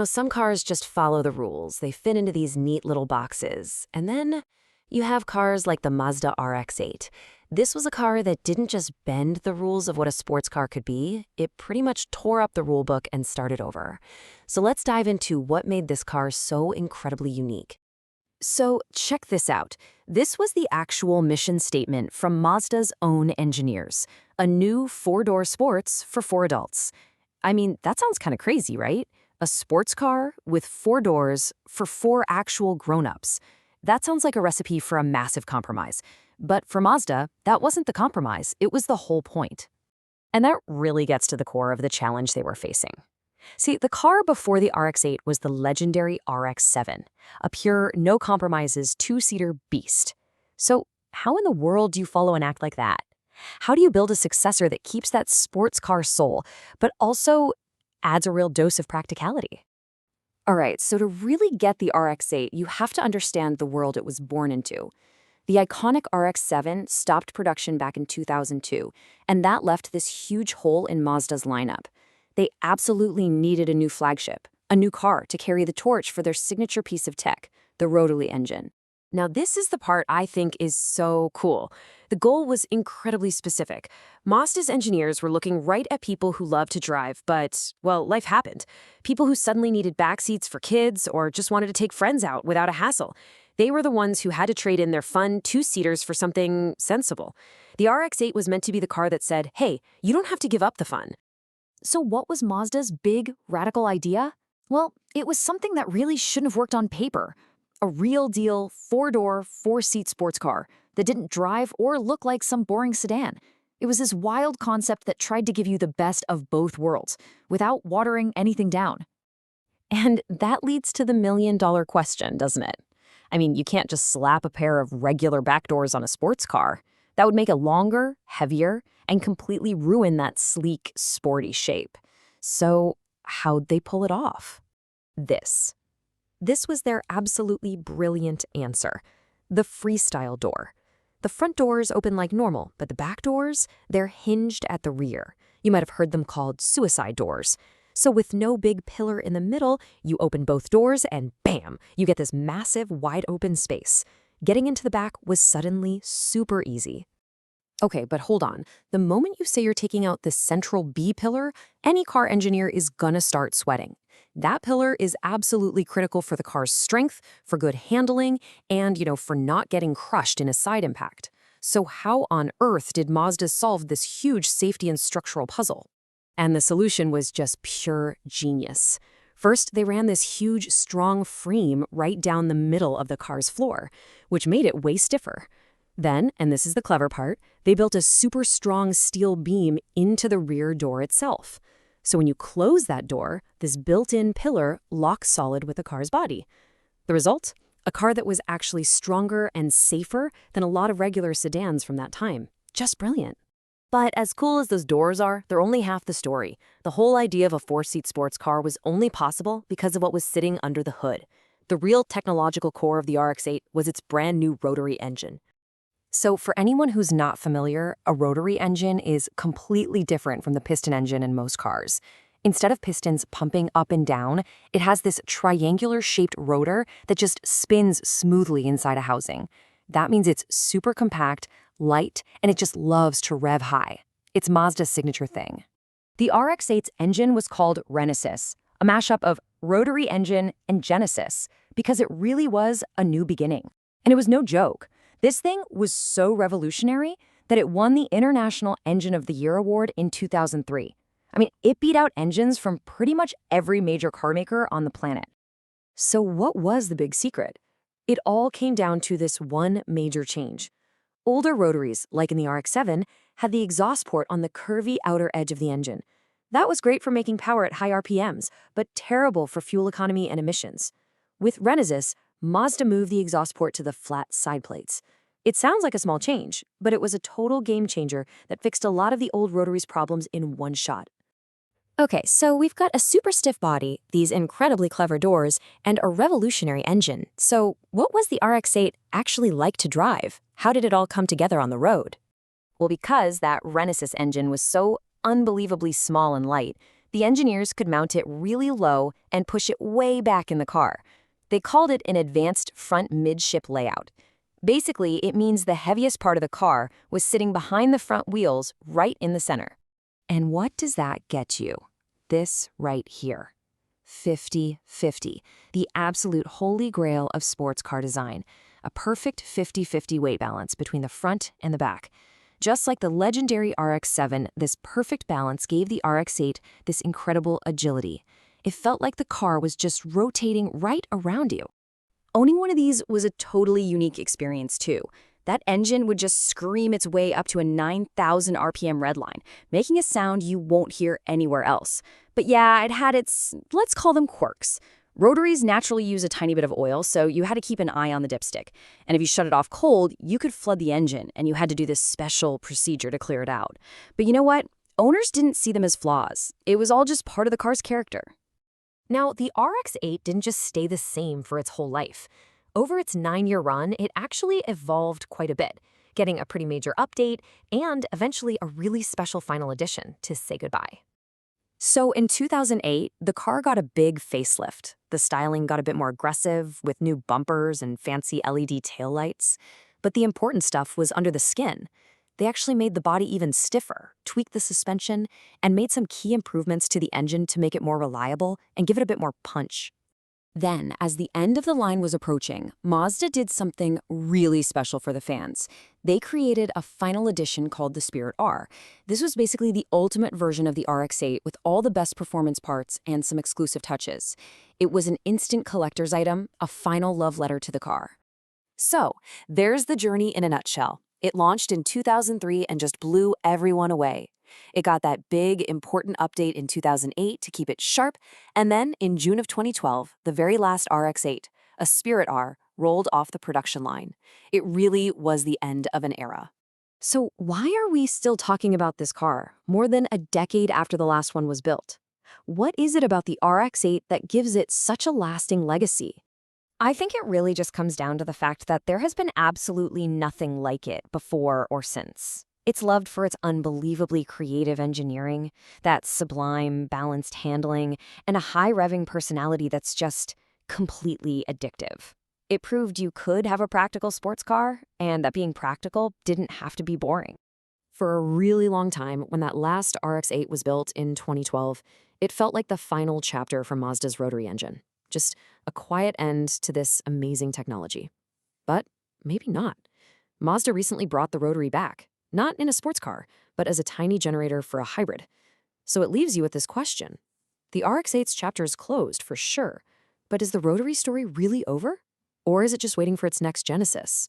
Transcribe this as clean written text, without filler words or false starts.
Some cars just follow the rules. They fit into these neat little boxes. And then you have cars like the Mazda RX-8. This was a car that didn't just bend the rules of what a sports car could be, it pretty much tore up the rule book and started over. So let's dive into what made this car so incredibly unique. So check this out. This was the actual mission statement from Mazda's own engineers. A new four-door sports for four adults. I mean, that sounds kind of crazy, right? A sports car with four doors for four actual grown-ups. That sounds like a recipe for a massive compromise. But for Mazda, that wasn't the compromise, it was the whole point. And that really gets to the core of the challenge they were facing. See, the car before the RX-8 was the legendary RX-7, a pure, no-compromises, two-seater beast. So how in the world do you follow an act like that? How do you build a successor that keeps that sports car soul, but also adds a real dose of practicality? All right, so to really get the RX-8, you have to understand the world it was born into. The iconic RX-7 stopped production back in 2002, and that left this huge hole in Mazda's lineup. They absolutely needed a new flagship, a new car to carry the torch for their signature piece of tech, the Rotary engine. Now, this is the part I think is so cool. The goal was incredibly specific. Mazda's engineers were looking right at people who love to drive, but, well, life happened. People who suddenly needed backseats for kids or just wanted to take friends out without a hassle. They were the ones who had to trade in their fun two-seaters for something sensible. The RX-8 was meant to be the car that said, hey, you don't have to give up the fun. So what was Mazda's big, radical idea? Well, it was something that really shouldn't have worked on paper. A real deal, four-door, four-seat sports car that didn't drive or look like some boring sedan. It was this wild concept that tried to give you the best of both worlds, without watering anything down. And that leads to the million-dollar question, doesn't it? I mean, you can't just slap a pair of regular back doors on a sports car. That would make it longer, heavier, and completely ruin that sleek, sporty shape. So how'd they pull it off? This. This was their absolutely brilliant answer. The freestyle door. The front doors open like normal, but the back doors, they're hinged at the rear. You might have heard them called suicide doors. So with no big pillar in the middle, you open both doors and bam, you get this massive, wide-open space. Getting into the back was suddenly super easy. Okay, but hold on. The moment you say you're taking out the central B pillar, any car engineer is gonna start sweating. That pillar is absolutely critical for the car's strength, for good handling, and, for not getting crushed in a side impact. So how on earth did Mazda solve this huge safety and structural puzzle? And the solution was just pure genius. First, they ran this huge, strong frame right down the middle of the car's floor, which made it way stiffer. Then, and this is the clever part, they built a super strong steel beam into the rear door itself. So when you close that door, this built-in pillar locks solid with the car's body. The result? A car that was actually stronger and safer than a lot of regular sedans from that time. Just brilliant. But as cool as those doors are, they're only half the story. The whole idea of a four-seat sports car was only possible because of what was sitting under the hood. The real technological core of the RX-8 was its brand new rotary engine. So for anyone who's not familiar, a rotary engine is completely different from the piston engine in most cars. Instead of pistons pumping up and down, it has this triangular-shaped rotor that just spins smoothly inside a housing. That means it's super compact, light, and it just loves to rev high. It's Mazda's signature thing. The RX-8's engine was called Renesis, a mashup of rotary engine and Genesis, because it really was a new beginning. And it was no joke. This thing was so revolutionary that it won the International Engine of the Year award in 2003. I mean, it beat out engines from pretty much every major car maker on the planet. So what was the big secret? It all came down to this one major change. Older rotaries, like in the RX-7, had the exhaust port on the curvy outer edge of the engine. That was great for making power at high RPMs, but terrible for fuel economy and emissions. With Renesis, Mazda moved the exhaust port to the flat side plates. It sounds like a small change, but it was a total game changer that fixed a lot of the old rotaries' problems in one shot. Okay, so we've got a super stiff body, these incredibly clever doors, and a revolutionary engine. So what was the RX-8 actually like to drive? How did it all come together on the road? Well, because that Renesis engine was so unbelievably small and light, The engineers could mount it really low and push it way back in the car. They called it an advanced front midship layout. Basically, it means the heaviest part of the car was sitting behind the front wheels right in the center. And what does that get you? This right here. 50-50, the absolute holy grail of sports car design. A perfect 50-50 weight balance between the front and the back. Just like the legendary RX-7, this perfect balance gave the RX-8 this incredible agility. It felt like the car was just rotating right around you. Owning one of these was a totally unique experience too. That engine would just scream its way up to a 9,000 RPM redline, making a sound you won't hear anywhere else. But yeah, it had its, let's call them quirks. Rotaries naturally use a tiny bit of oil, so you had to keep an eye on the dipstick. And if you shut it off cold, you could flood the engine, and you had to do this special procedure to clear it out. But you know what? Owners didn't see them as flaws. It was all just part of the car's character. Now, the RX-8 didn't just stay the same for its whole life. Over its 9-year run, it actually evolved quite a bit, getting a pretty major update and eventually a really special final edition to say goodbye. So in 2008, the car got a big facelift. The styling got a bit more aggressive with new bumpers and fancy LED taillights. But the important stuff was under the skin. They actually made the body even stiffer, tweaked the suspension, and made some key improvements to the engine to make it more reliable and give it a bit more punch. Then, as the end of the line was approaching, Mazda did something really special for the fans. They created a final edition called the Spirit R. This was basically the ultimate version of the RX-8 with all the best performance parts and some exclusive touches. It was an instant collector's item, a final love letter to the car. So, there's the journey in a nutshell. It launched in 2003 and just blew everyone away. It got that big, important update in 2008 to keep it sharp, and then in June of 2012, the very last RX-8, a Spirit R, rolled off the production line. It really was the end of an era. So why are we still talking about this car, more than a decade after the last one was built? What is it about the RX-8 that gives it such a lasting legacy? I think it really just comes down to the fact that there has been absolutely nothing like it before or since. It's loved for its unbelievably creative engineering, that sublime, balanced handling, and a high-revving personality that's just completely addictive. It proved you could have a practical sports car, and that being practical didn't have to be boring. For a really long time, when that last RX-8 was built in 2012, it felt like the final chapter for Mazda's Rotary engine. Just a quiet end to this amazing technology. But maybe not. Mazda recently brought the Rotary back, not in a sports car, but as a tiny generator for a hybrid. So it leaves you with this question. The RX-8's chapter is closed for sure, but is the Rotary story really over? Or is it just waiting for its next Genesis?